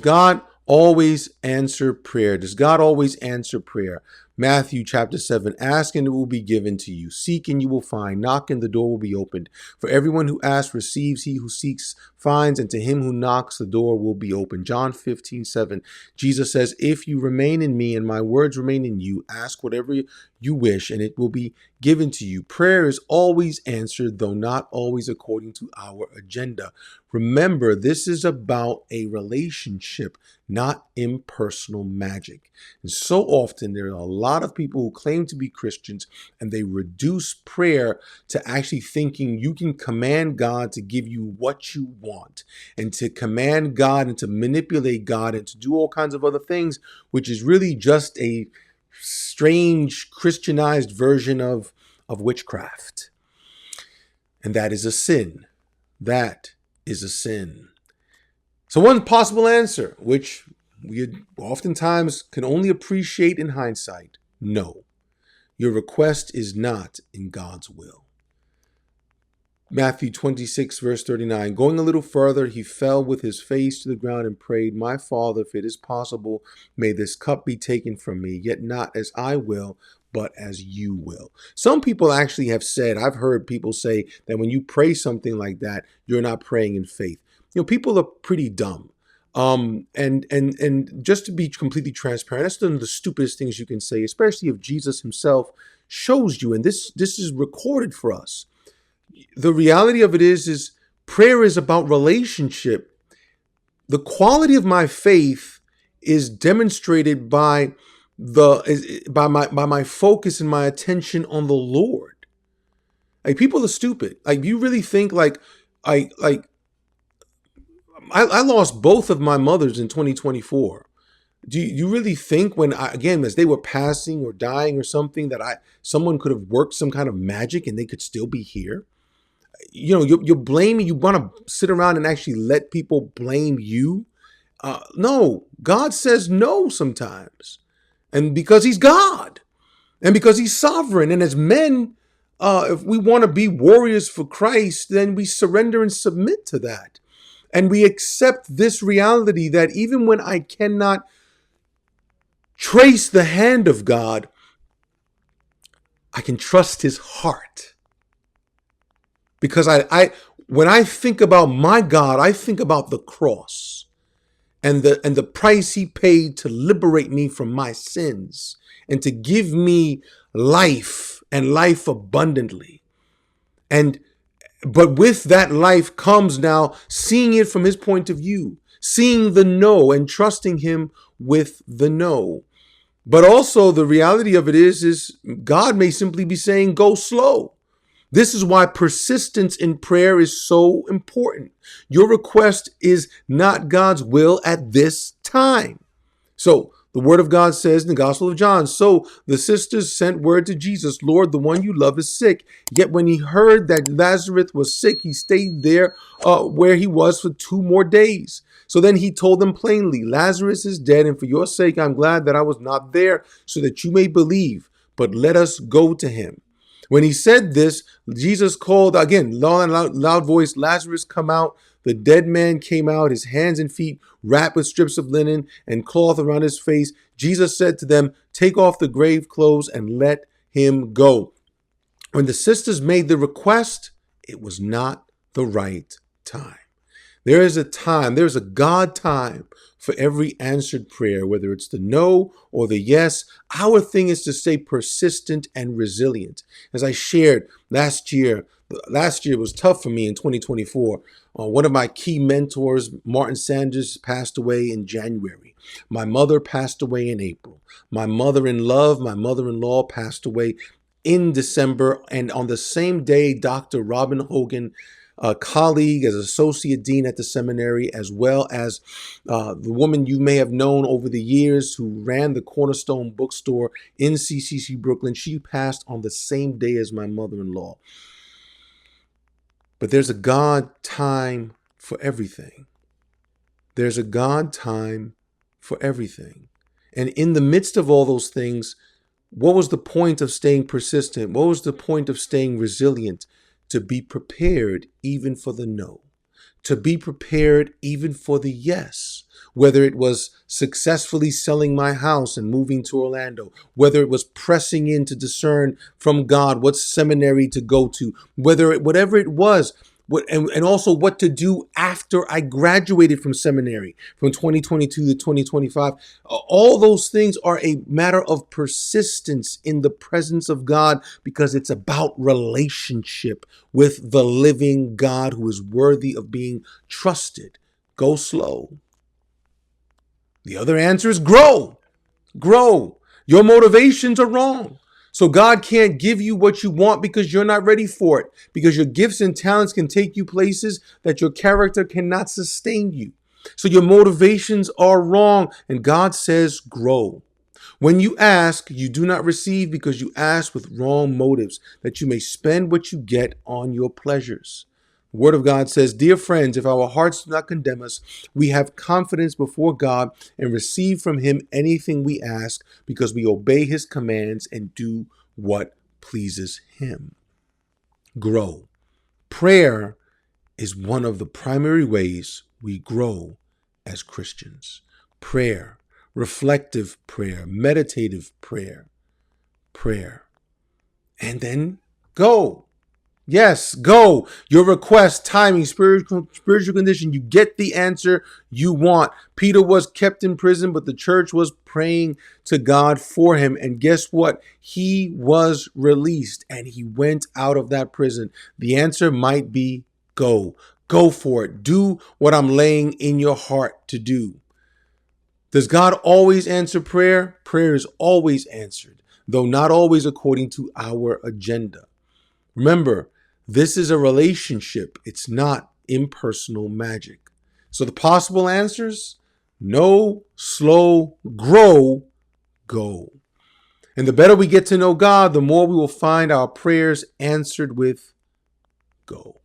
God always answer prayer? Does God always answer prayer? Matthew chapter 7, ask and it will be given to you. Seek and you will find. Knock and the door will be opened. For everyone who asks receives, he who seeks finds, and to him who knocks the door will be opened. John 15:7, Jesus says, if you remain in me and my words remain in you, ask whatever you wish and it will be given to you. Prayer is always answered, though not always according to our agenda. Remember, this is about a relationship, not impersonal magic. And so often there are a lot of people who claim to be Christians and they reduce prayer to actually thinking you can command God to give you what you want and to command God and to manipulate God and to do all kinds of other things, which is really just a strange Christianized version of witchcraft. And that is a sin. That is a sin. So one possible answer, which we oftentimes can only appreciate in hindsight, no, your request is not in God's will. Matthew 26, verse 39, going a little further, he fell with his face to the ground and prayed, my Father, if it is possible, may this cup be taken from me, yet not as I will, but as you will. Some people actually have said, I've heard people say that when you pray something like that, you're not praying in faith. People are pretty dumb. And just to be completely transparent, that's one of the stupidest things you can say, especially if Jesus himself shows you. And this is recorded for us. The reality of it is prayer is about relationship. The quality of my faith is demonstrated by my focus and my attention on the Lord. Like, people are stupid. Like, you really think I lost both of my mothers in 2024. Do you really think as they were passing or dying or something, that someone could have worked some kind of magic and they could still be here? You're blaming, you want to sit around and actually let people blame you? No, God says no sometimes. And because he's God and because he's sovereign. And as men, if we want to be warriors for Christ, then we surrender and submit to that. And we accept this reality that even when I cannot trace the hand of God, I can trust his heart. Because when I think about my God, I think about the cross and the price he paid to liberate me from my sins and to give me life and life abundantly. But with that life comes now seeing it from his point of view, seeing the no and trusting him with the no. But also the reality of it is God may simply be saying, go slow. This is why persistence in prayer is so important. Your request is not God's will at this time. So the word of God says in the Gospel of John, so the sisters sent word to Jesus, Lord, the one you love is sick. Yet when he heard that Lazarus was sick, he stayed there where he was for 2 more days. So then he told them plainly, Lazarus is dead, and for your sake I'm glad that I was not there, so that you may believe. But let us go to him. When he said this, Jesus called again, loud voice, Lazarus, come out. The dead man came out, his hands and feet wrapped with strips of linen and cloth around his face. Jesus said to them, take off the grave clothes and let him go. When the sisters made the request, it was not the right time. There is a time, there's a God time for every answered prayer, whether it's the no or the yes. Our thing is to stay persistent and resilient. As I shared last year was tough for me in 2024. One of my key mentors, Martin Sanders, passed away in January. My mother passed away in April. My mother-in-law passed away in December. And on the same day, Dr. Robin Hogan, a colleague as associate dean at the seminary, as well as the woman you may have known over the years who ran the Cornerstone bookstore in CCC Brooklyn. She passed on the same day as my mother-in-law. But there's a God time for everything. There's a God time for everything. And in the midst of all those things, what was the point of staying persistent? What was the point of staying resilient? To be prepared even for the no. To be prepared even for the yes. whether it was successfully selling my house and moving to Orlando, whether it was pressing in to discern from God what seminary to go to, whatever it was, and also what to do after I graduated from seminary from 2022 to 2025. All those things are a matter of persistence in the presence of God, because it's about relationship with the living God who is worthy of being trusted. Go slow. The other answer is grow. Grow. Your motivations are wrong. So God can't give you what you want because you're not ready for it, because your gifts and talents can take you places that your character cannot sustain you. So your motivations are wrong, and God says grow. When you ask, you do not receive because you ask with wrong motives, that you may spend what you get on your pleasures. The Word of God says, dear friends, if our hearts do not condemn us, we have confidence before God and receive from Him anything we ask, because we obey His commands and do what pleases Him. Grow. Prayer is one of the primary ways we grow as Christians. Prayer, reflective prayer, meditative prayer, and then go. Yes, go. Your request, timing, spiritual condition, you get the answer you want. Peter was kept in prison, but the church was praying to God for him. And guess what? He was released and he went out of that prison. The answer might be go. Go for it. Do what I'm laying in your heart to do. Does God always answer prayer? Prayer is always answered, though not always according to our agenda. Remember, this is a relationship. It's not impersonal magic. So the possible answers: no, slow, grow, go. And the better we get to know God, the more we will find our prayers answered with go.